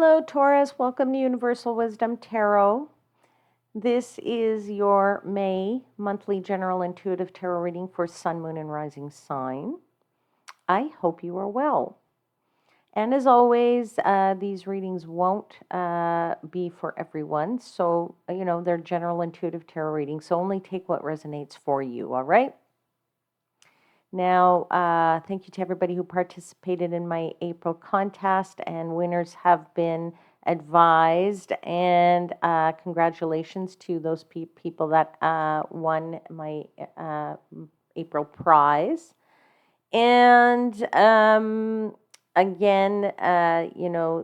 Hello, Taurus. Welcome to Universal Wisdom Tarot. This is your May monthly general intuitive tarot reading for Sun, Moon, and Rising sign. I hope you are well. And as always, these readings won't be for everyone. So, they're general intuitive tarot readings. So only take what resonates for you, all right? Now, thank you to everybody who participated in my April contest, and winners have been advised, and congratulations to those people that won my April prize. And again,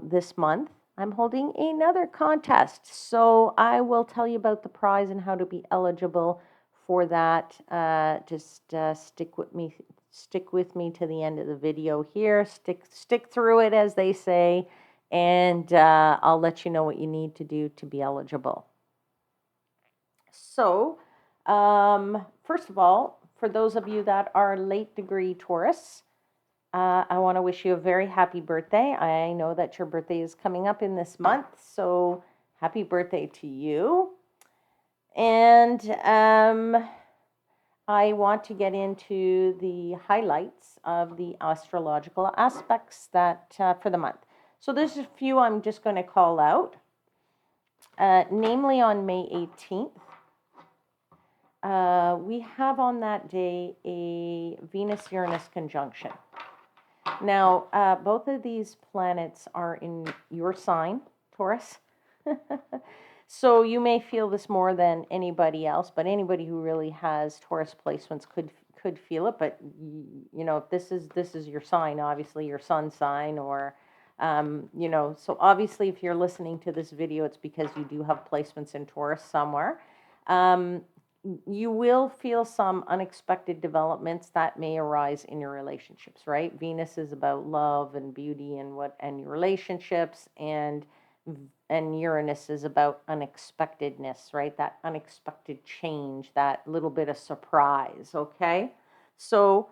this month I'm holding another contest, so I will tell you about the prize and how to be eligible for that. Just stick with me to the end of the video here. Stick through it, as they say, and I'll let you know what you need to do to be eligible. So, first of all, for those of you that are late degree Taurus, I want to wish you a very happy birthday. I know that your birthday is coming up in this month, so happy birthday to you. And I want to get into the highlights of the astrological aspects that for the month. So there's a few I'm just going to call out. Namely, on May 18th, we have on that day a Venus-Uranus conjunction. Now, both of these planets are in your sign, Taurus. So you may feel this more than anybody else, but anybody who really has Taurus placements could feel it. But if this is your sign, obviously your sun sign, or so obviously if you're listening to this video, it's because you do have placements in Taurus somewhere. You will feel some unexpected developments that may arise in your relationships, right? Venus is about love and beauty and your relationships, and Uranus is about unexpectedness, right? That unexpected change, that little bit of surprise, okay? So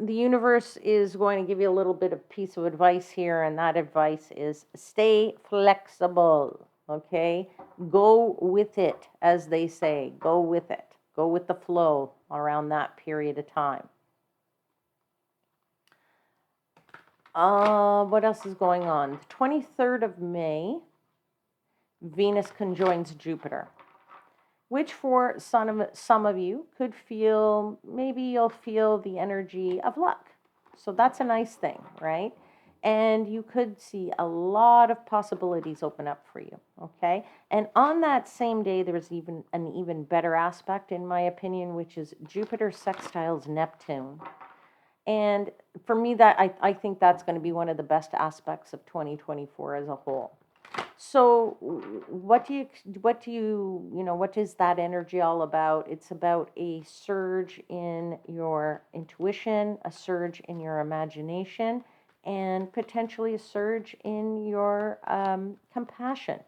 the universe is going to give you a little bit of piece of advice here, and that advice is stay flexible, okay? Go with it, as they say. Go with it. Go with the flow around that period of time. What else is going on? The 23rd of May, Venus conjoins Jupiter, which for some of you could feel, maybe you'll feel the energy of luck. So that's a nice thing, right? And you could see a lot of possibilities open up for you, okay? And on that same day, there's an even better aspect, in my opinion, which is Jupiter sextiles Neptune. And for me, I think that's going to be one of the best aspects of 2024 as a whole. So what is that energy all about? It's about a surge in your intuition, a surge in your imagination, and potentially a surge in your compassion.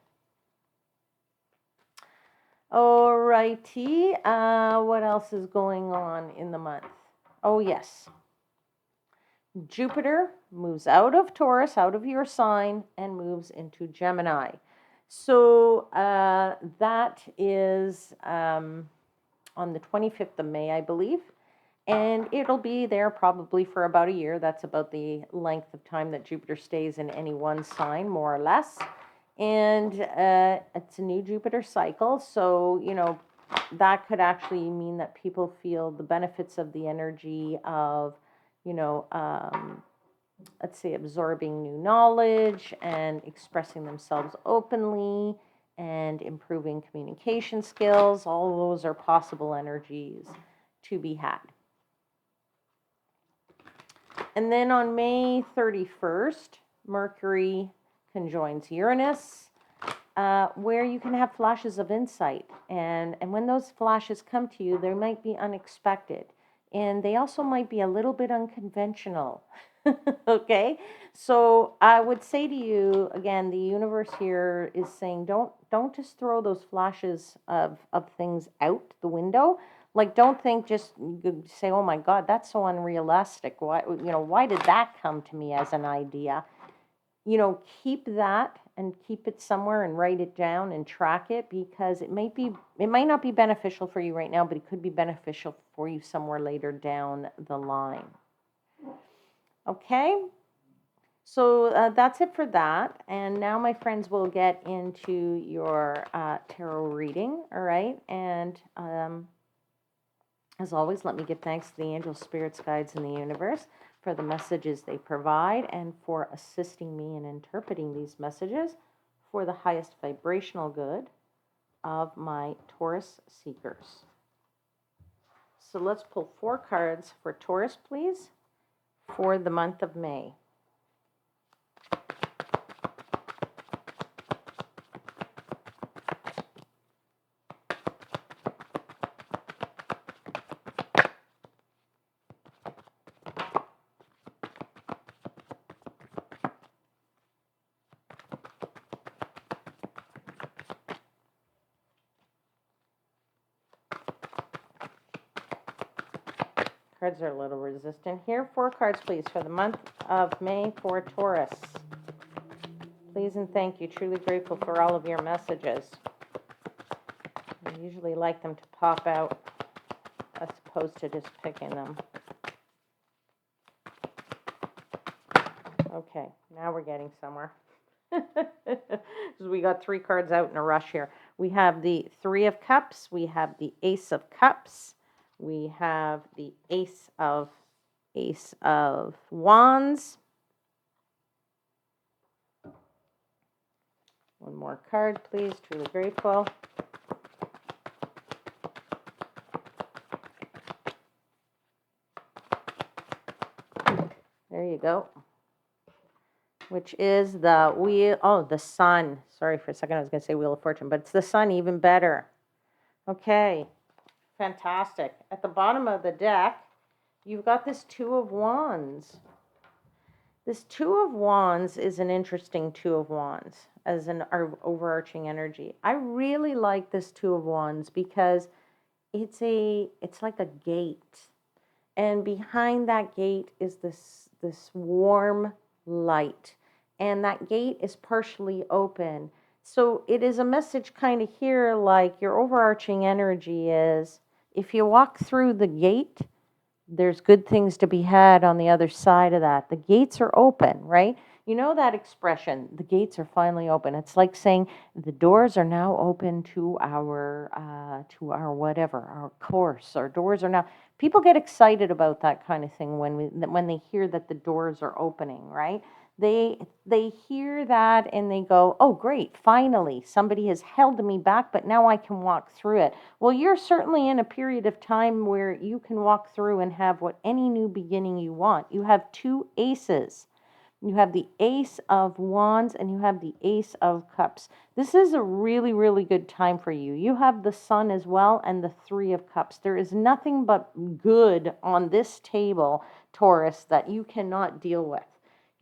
Alrighty, what else is going on in the month? Oh, yes. Jupiter moves out of Taurus, out of your sign, and moves into Gemini. So that is on the 25th of May, I believe. And it'll be there probably for about a year. That's about the length of time that Jupiter stays in any one sign, more or less. And it's a new Jupiter cycle. So, that could actually mean that people feel the benefits of the energy of, let's say, absorbing new knowledge and expressing themselves openly and improving communication skills. All those are possible energies to be had. And then on May 31st, Mercury conjoins Uranus, where you can have flashes of insight. And when those flashes come to you, they might be unexpected. And they also might be a little bit unconventional. Okay? So I would say to you, again, the universe here is saying, don't just throw those flashes of things out the window. Like, don't think, just say, oh my God, that's so unrealistic. Why did that come to me as an idea? Keep that and keep it somewhere and write it down and track it, because it might not be beneficial for you right now, but it could be beneficial for you somewhere later down the line. Okay, so that's it for that. And now, my friends, we'll get into your tarot reading. All right, and as always, let me give thanks to the angels, spirits, guides, in the universe for the messages they provide and for assisting me in interpreting these messages for the highest vibrational good of my Taurus seekers. So let's pull 4 cards for Taurus, please, for the month of May. Cards are a little resistant here. 4 cards, please, for the month of May for Taurus. Please and thank you. Truly grateful for all of your messages. I usually like them to pop out as opposed to just picking them. Okay, now we're getting somewhere. We got 3 cards out in a rush here. We have the 3 of Cups. We have the Ace of Cups. We have the Ace of Wands. One more card, please. Truly grateful. There you go. Which is the wheel, the Sun. Sorry, for a second I was going to say Wheel of Fortune, but it's the Sun, even better. Okay, fantastic. At the bottom of the deck, you've got this 2 of Wands. This 2 of Wands is an interesting 2 of Wands as an overarching energy. I really like this 2 of Wands because it's like a gate. And behind that gate is this warm light. And that gate is partially open. So it is a message kind of here, like your overarching energy is, if you walk through the gate, there's good things to be had on the other side of that. The gates are open, right? You know that expression, the gates are finally open. It's like saying the doors are now open to our whatever, our course. Our doors are now. People get excited about that kind of thing when they hear that the doors are opening, right? They hear that and they go, oh, great, finally, somebody has held me back, but now I can walk through it. Well, you're certainly in a period of time where you can walk through and have any new beginning you want. You have 2 aces. You have the Ace of Wands and you have the Ace of Cups. This is a really, really good time for you. You have the Sun as well and the 3 of Cups. There is nothing but good on this table, Taurus, that you cannot deal with.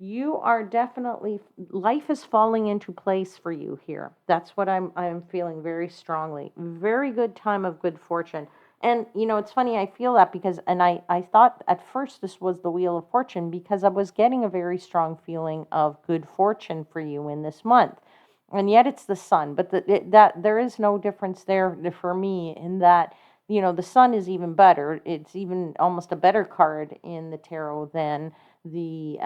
You are definitely, life is falling into place for you here. That's what I'm feeling very strongly. Very good time of good fortune. And, it's funny, I feel that because, and I thought at first this was the Wheel of Fortune because I was getting a very strong feeling of good fortune for you in this month. And yet it's the Sun. But that there is no difference there for me in that, the Sun is even better. It's even almost a better card in the tarot than the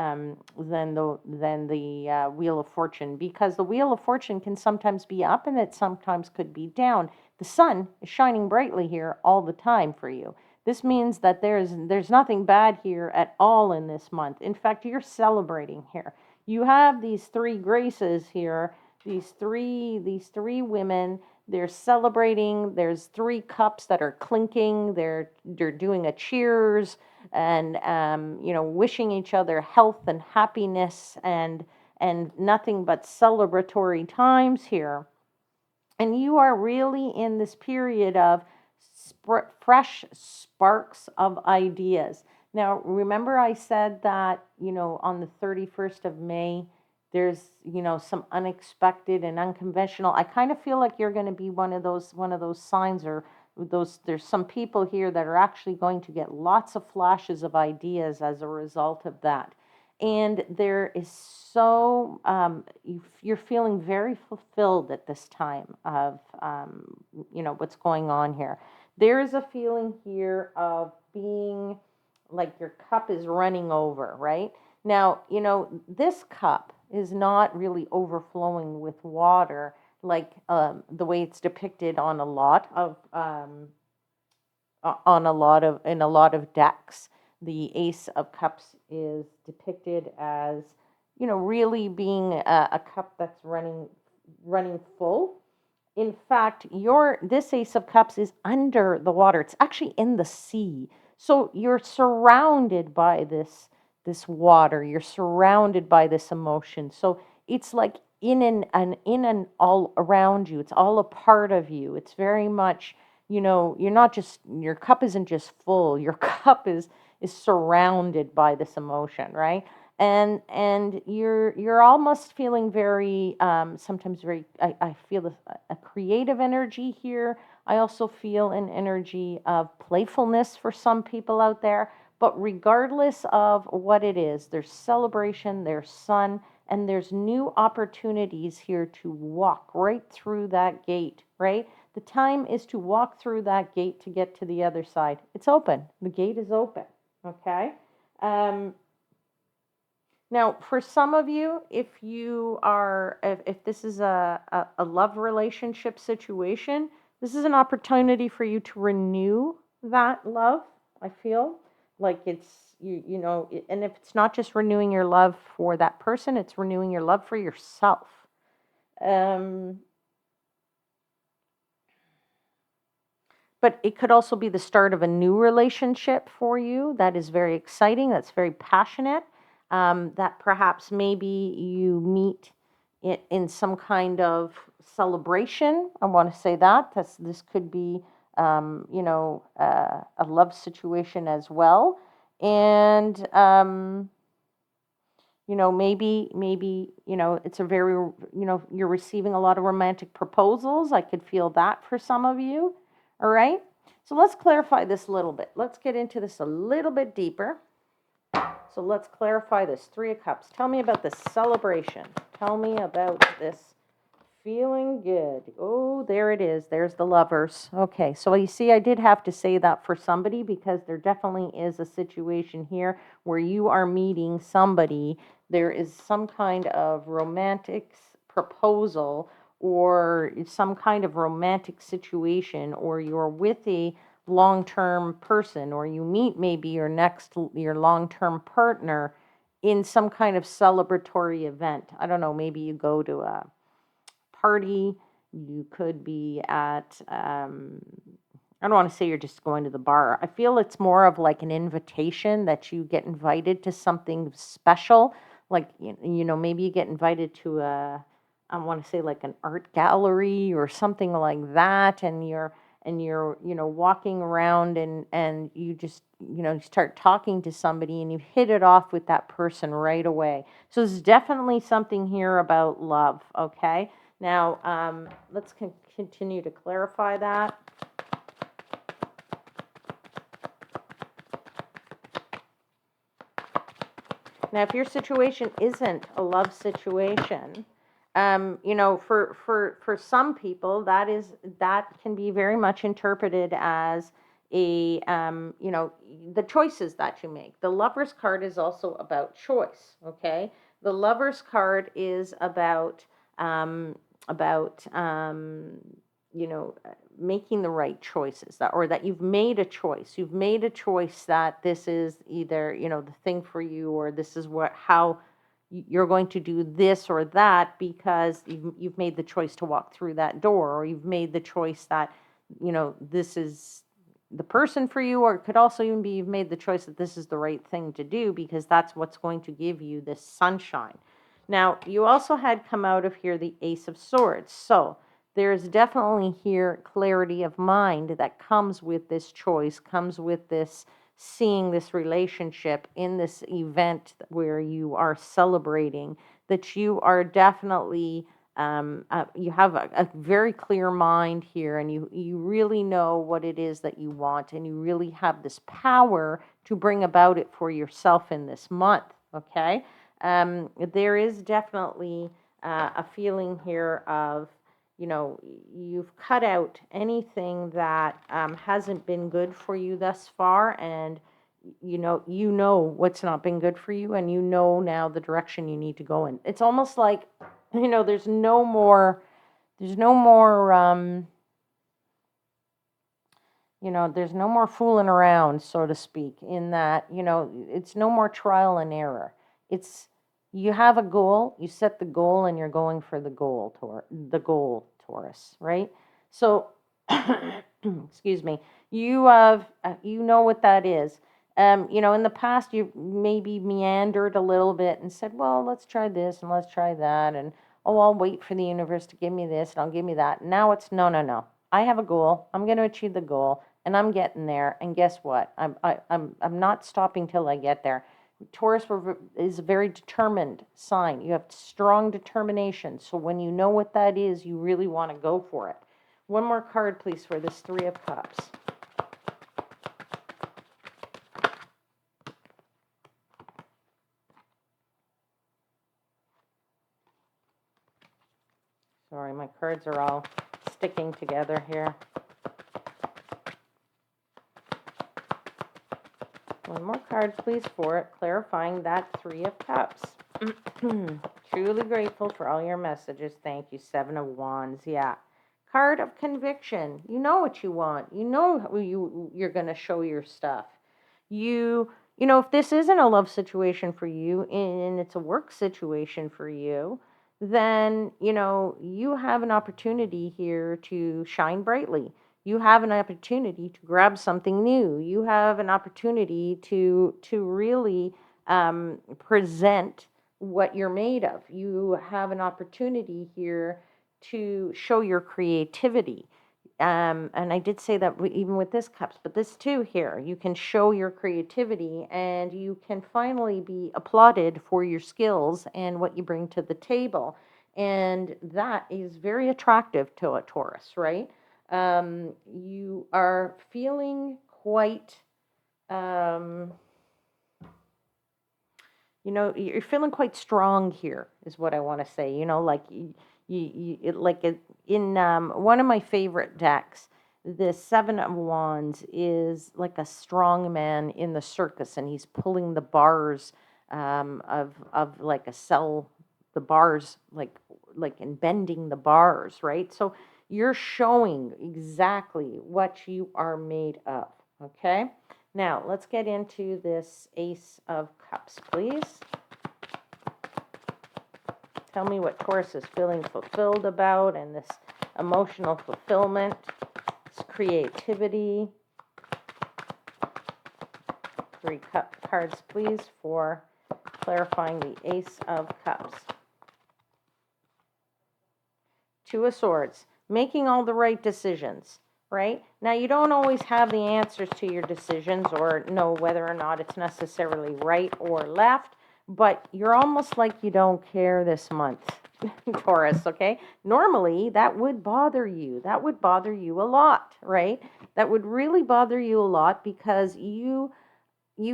Wheel of Fortune, because the Wheel of Fortune can sometimes be up and it sometimes could be down. The Sun is shining brightly here all the time for you. This means that there's nothing bad here at all in this month. In fact, you're celebrating here. You have these 3 graces here, these three women. They're celebrating. There's 3 cups that are clinking. They're doing a cheers and wishing each other health and happiness and nothing but celebratory times here. And you are really in this period of fresh sparks of ideas. Now, remember I said that, on the 31st of May, there's, some unexpected and unconventional. I kind of feel like you're going to be one of those signs, or there's some people here that are actually going to get lots of flashes of ideas as a result of that. And there is so, you're feeling very fulfilled at this time of, what's going on here. There is a feeling here of being like your cup is running over, right? Now, this cup is not really overflowing with water like the way it's depicted on a lot of in a lot of decks. The Ace of Cups is depicted as, really being a cup that's running full. In fact, this Ace of Cups is under the water. It's actually in the sea. So you're surrounded by this water. You're surrounded by this emotion. So it's like in and all around you. It's all a part of you. It's very much, you're not just, your cup isn't just full. Your cup is surrounded by this emotion, right? And you're almost feeling very sometimes very, I feel a creative energy here. I also feel an energy of playfulness for some people out there. But regardless of what it is, there's celebration, there's sun, and there's new opportunities here to walk right through that gate, right? The time is to walk through that gate to get to the other side. It's open. The gate is open. Okay. Now, for some of you, if this is a love relationship situation, this is an opportunity for you to renew that love. I feel like it's, and if it's not just renewing your love for that person, it's renewing your love for yourself. But it could also be the start of a new relationship for you that is very exciting, that's very passionate, that perhaps maybe you meet it in some kind of celebration. I want to say that. This could be, a love situation as well. And, maybe, it's a very, you're receiving a lot of romantic proposals. I could feel that for some of you. All right, so let's clarify this a little bit. Let's get into this a little bit deeper. So let's clarify this. Three of Cups. Tell me about this celebration. Tell me about this feeling good. Oh, there it is. There's the Lovers. Okay, so you see, I did have to say that for somebody because there definitely is a situation here where you are meeting somebody. There is some kind of romantic proposal or some kind of romantic situation, or you're with a long-term person, or you meet maybe your long-term partner in some kind of celebratory event. I don't know, maybe you go to a party, you could be at I don't want to say you're just going to the bar. I feel it's more of like an invitation, that you get invited to something special, like maybe you get invited to I want to say like an art gallery or something like that, and you're walking around, and you just you start talking to somebody and you hit it off with that person right away. So there's definitely something here about love. Okay, now let's continue to clarify that. Now, if your situation isn't a love situation, for some people, that can be very much interpreted as the choices that you make. The Lover's card is also about choice. Okay, the Lover's card is about making the right choices, or that you've made a choice. You've made a choice that this is either, the thing for you, or this is how you're going to do this or that, because you've made the choice to walk through that door, or you've made the choice that, this is the person for you, or it could also even be you've made the choice that this is the right thing to do because that's what's going to give you this sunshine. Now, you also had come out of here the Ace of Swords. So there's definitely here clarity of mind that comes with this choice, comes with this seeing this relationship in this event where you are celebrating, that you are definitely, you have a very clear mind here, and you really know what it is that you want, and you really have this power to bring about it for yourself in this month. okay? There is definitely a feeling here of, you've cut out anything that hasn't been good for you thus far, and you know what's not been good for you, and you know now the direction you need to go in. It's almost like, there's no more there's no more fooling around, so to speak, in that, it's no more trial and error. It's, you have a goal, you set the goal, and you're going for the goal, Taurus, right? So, excuse me, you know what that is. In the past, you maybe meandered a little bit and said, well, let's try this and let's try that. And, oh, I'll wait for the universe to give me this and I'll give me that. Now it's no, no, no. I have a goal. I'm going to achieve the goal, and I'm getting there. And guess what? I'm not stopping till I get there. Taurus is a very determined sign. You have strong determination. So when you know what that is, you really want to go for it. One more card, please, for this Three of Cups. Sorry, my cards are all sticking together here. One more card, please, for it, clarifying that Three of Cups. Truly grateful for all your messages. Thank you. Seven of Wands. Yeah. Card of conviction. You know what you want. You know who you're going to show your stuff. If this isn't a love situation for you and it's a work situation for you, then, you have an opportunity here to shine brightly. You have an opportunity to grab something new. You have an opportunity to really present what you're made of. You have an opportunity here to show your creativity. And I did say that even with this cups, but this too here, you can show your creativity and you can finally be applauded for your skills and what you bring to the table. And that is very attractive to a Taurus, right? You are feeling quite, you're feeling quite strong here, is what I want to say. Like in one of my favorite decks, the Seven of Wands is like a strong man in the circus, and he's pulling the bars of like a cell, the bars like and bending the bars, right? So you're showing exactly what you are made of. Okay. Now, let's get into this Ace of Cups, please. Tell me what Taurus is feeling fulfilled about, and this emotional fulfillment, this creativity. Three cards, please, for clarifying the Ace of Cups. Two of Swords, making all the right decisions. Right? Now, you don't always have the answers to your decisions or know whether or not it's necessarily right or left, but you're almost like you don't care this month, Taurus, okay? Normally, that would bother you. That would bother you a lot, right? That would really bother you a lot because you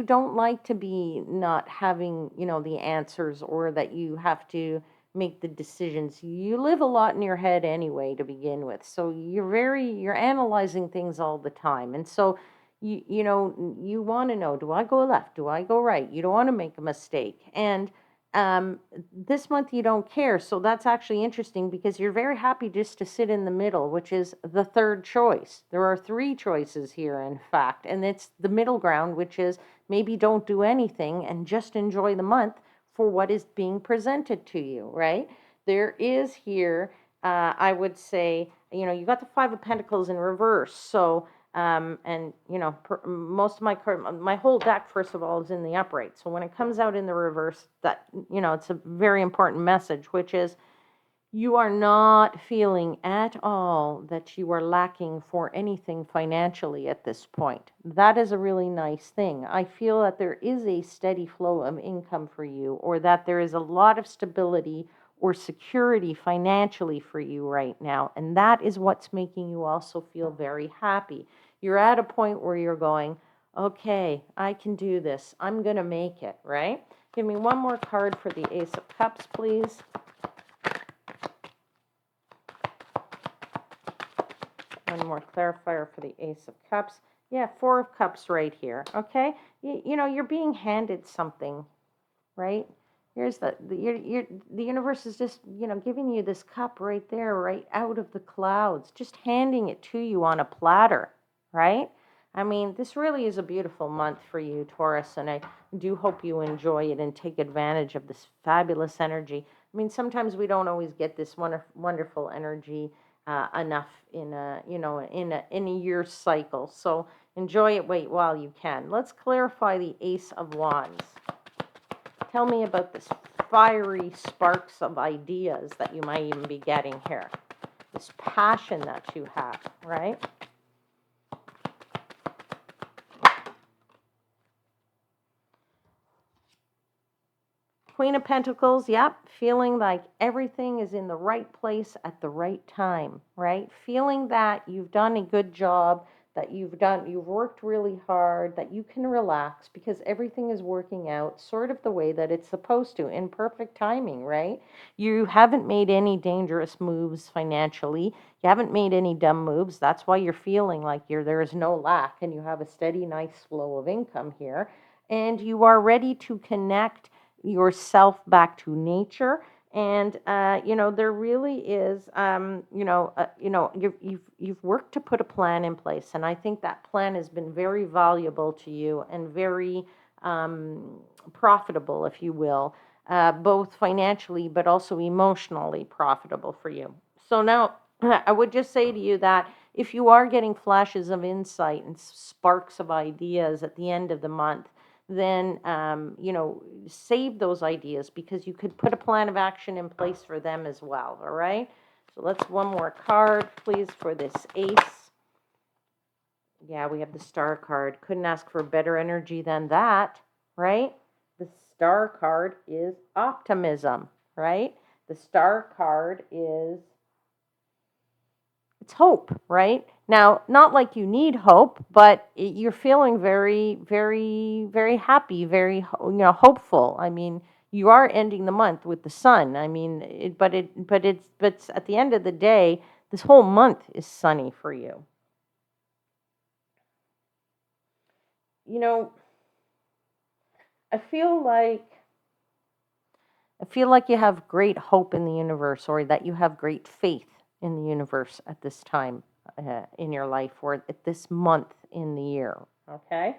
don't like to be not having, the answers, or that you have to make the decisions. You live a lot in your head anyway to begin with. So you're analyzing things all the time. And so you want to know, do I go left? Do I go right? You don't want to make a mistake. And this month you don't care. So that's actually interesting because you're very happy just to sit in the middle, which is the third choice. There are three choices here, in fact, and it's the middle ground, which is maybe don't do anything and just enjoy the month for what is being presented to you, right? There is here, I would say, you got the Five of Pentacles in reverse. So, and, most of my whole deck, first of all, is in the upright. So when it comes out in the reverse, that, it's a very important message, which is you are not feeling at all that you are lacking for anything financially at this point. That is a really nice thing. I feel that there is a steady flow of income for you, or that there is a lot of stability or security financially for you right now. And that is what's making you also feel very happy. You're at a point where you're going, okay, I can do this. I'm going to make it, right? Give me one more card for the Ace of Cups, please. One more clarifier for the Ace of Cups. Yeah, Four of Cups right here, okay? You know, you're being handed something, right? Here's the universe is just, you know, giving you this cup right there, right out of the clouds, just handing it to you on a platter, right? I mean, this really is a beautiful month for you, Taurus, and I do hope you enjoy it and take advantage of this fabulous energy. I mean, sometimes we don't always get this wonderful energy enough in a, you know, in a year cycle. So enjoy it while you can. Let's clarify the Ace of Wands. Tell me about this fiery sparks of ideas that you might even be getting here. This passion that you have, right? Queen of Pentacles, yep, feeling like everything is in the right place at the right time, right? Feeling that you've done a good job, that you've worked really hard, that you can relax because everything is working out sort of the way that it's supposed to, in perfect timing, right? You haven't made any dangerous moves financially. You haven't made any dumb moves. That's why you're feeling like there is no lack and you have a steady, nice flow of income here. And you are ready to connect yourself back to nature. And you know, there really is you've worked to put a plan in place, and I think that plan has been very valuable to you and very profitable, if you will, both financially but also emotionally profitable for you. So now I would just say to you that if you are getting flashes of insight and sparks of ideas at the end of the month, then you know, save those ideas because you could put a plan of action in place for them as well. All right, so let's one more card please for this Ace. Yeah, we have the Star card. Couldn't ask for better energy than that, right? The Star card is optimism, right? The Star card is, it's hope, right? Now, not like you need hope, but you're feeling very, very, very happy, very, you know, hopeful. I mean, you are ending the month with the sun. I mean, but at the end of the day, this whole month is sunny for you. You know, I feel like you have great hope in the universe, or that you have great faith in the universe at this time in your life, or at this month in the year. Okay.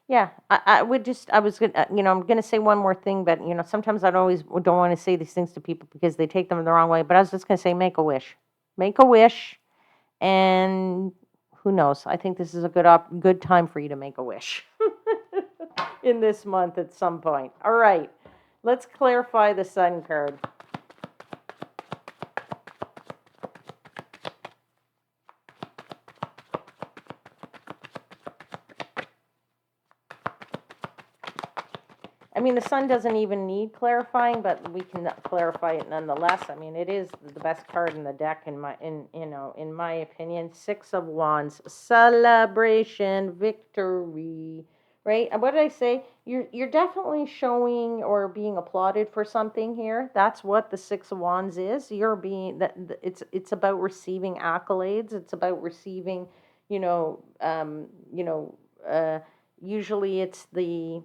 Yeah, I was gonna, you know, I'm gonna say one more thing, but you know, sometimes I don't want to say these things to people because they take them the wrong way. But I was just gonna say, make a wish, and who knows? I think this is a good time for you to make a wish in this month at some point. All right, let's clarify the Sun card. I mean, the Sun doesn't even need clarifying, but we can clarify it nonetheless. I mean, it is the best card in the deck in my opinion. Six of Wands, celebration, victory, right? And what did I say? You're definitely showing or being applauded for something here. That's what the Six of Wands is. You're being that it's about receiving accolades. It's about receiving, usually it's the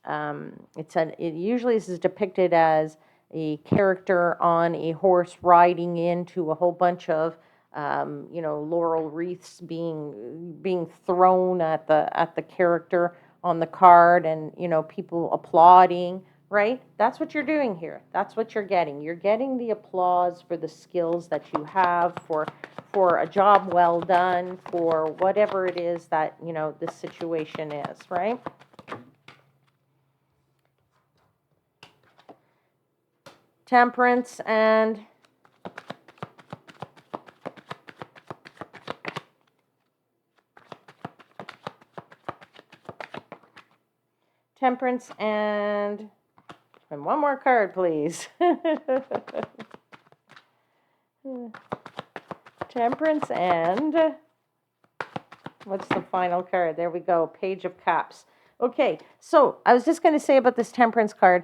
it usually is depicted as a character on a horse riding into a whole bunch of laurel wreaths being thrown at the character on the card, and people applauding, right? That's what you're doing here. That's what you're getting. You're getting the applause for the skills that you have, for a job well done, for whatever it is that this situation is, right? Temperance and one more card, please. Temperance and what's the final card? There we go, Page of Cups. Okay, so I was just going to say about this Temperance card,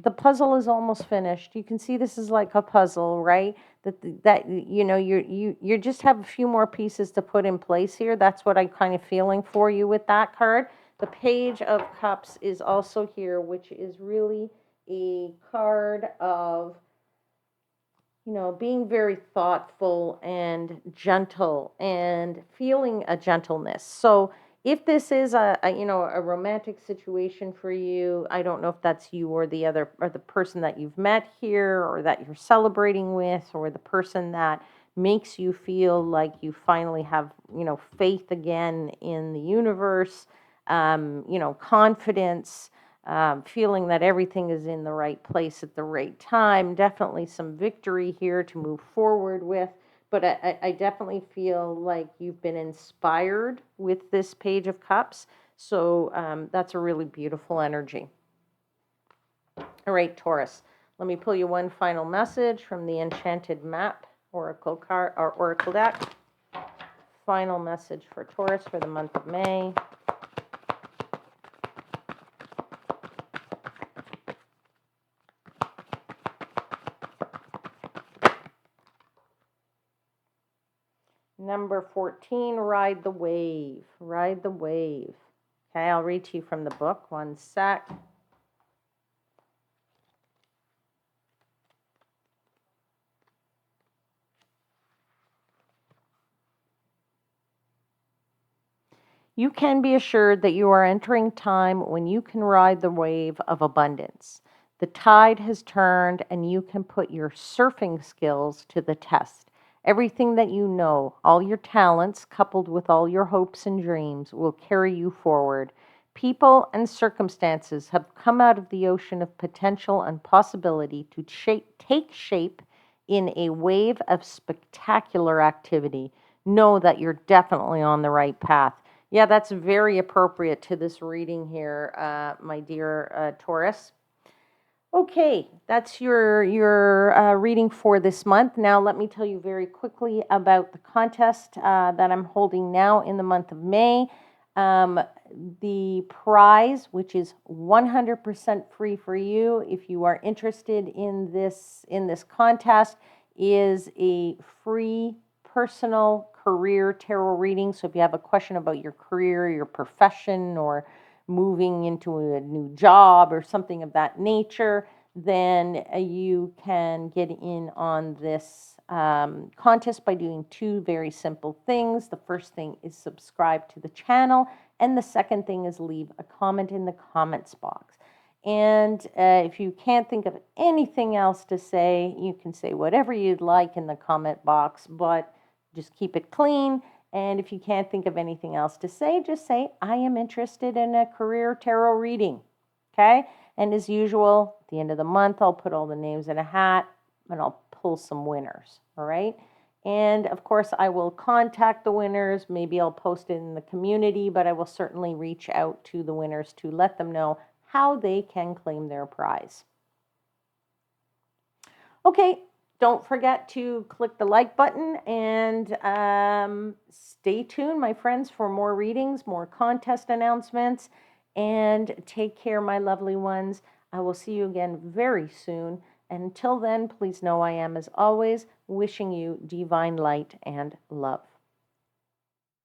the puzzle is almost finished. You can see this is like a puzzle, right? That you know, you just have a few more pieces to put in place here. That's what I'm kind of feeling for you with that card. The Page of Cups is also here, which is really a card of, you know, being very thoughtful and gentle and feeling a gentleness. So if this is you know, a romantic situation for you, I don't know if that's you or the other, or the person that you've met here or that you're celebrating with, or the person that makes you feel like you finally have, you know, faith again in the universe, you know, confidence, feeling that everything is in the right place at the right time. Definitely some victory here to move forward with. But I definitely feel like you've been inspired with this Page of Cups. So that's a really beautiful energy. All right, Taurus. Let me pull you one final message from the Enchanted Map Oracle card or Oracle deck. Final message for Taurus for the month of May. Number 14, Ride the Wave. Ride the Wave. Okay, I'll read to you from the book. One sec. You can be assured that you are entering time when you can ride the wave of abundance. The tide has turned and you can put your surfing skills to the test. Everything that you know, all your talents, coupled with all your hopes and dreams, will carry you forward. People and circumstances have come out of the ocean of potential and possibility to take shape in a wave of spectacular activity. Know that you're definitely on the right path. Yeah, that's very appropriate to this reading here, my dear Taurus. Okay, that's your reading for this month. Now, let me tell you very quickly about the contest that I'm holding now in the month of May. The prize, which is 100% free for you, if you are interested in this contest, is a free personal career tarot reading. So if you have a question about your career, your profession, or moving into a new job or something of that nature, then you can get in on this contest by doing two very simple things. The first thing is subscribe to the channel, and the second thing is leave a comment in the comments box. And if you can't think of anything else to say, you can say whatever you'd like in the comment box, but just keep it clean. And if you can't think of anything else to say, just say, I am interested in a career tarot reading. Okay? And as usual, at the end of the month, I'll put all the names in a hat and I'll pull some winners. All right? And of course, I will contact the winners. Maybe I'll post it in the community, but I will certainly reach out to the winners to let them know how they can claim their prize. Okay, don't forget to click the like button and stay tuned, my friends, for more readings, more contest announcements, and take care, my lovely ones. I will see you again very soon. And until then, please know I am, as always, wishing you divine light and love.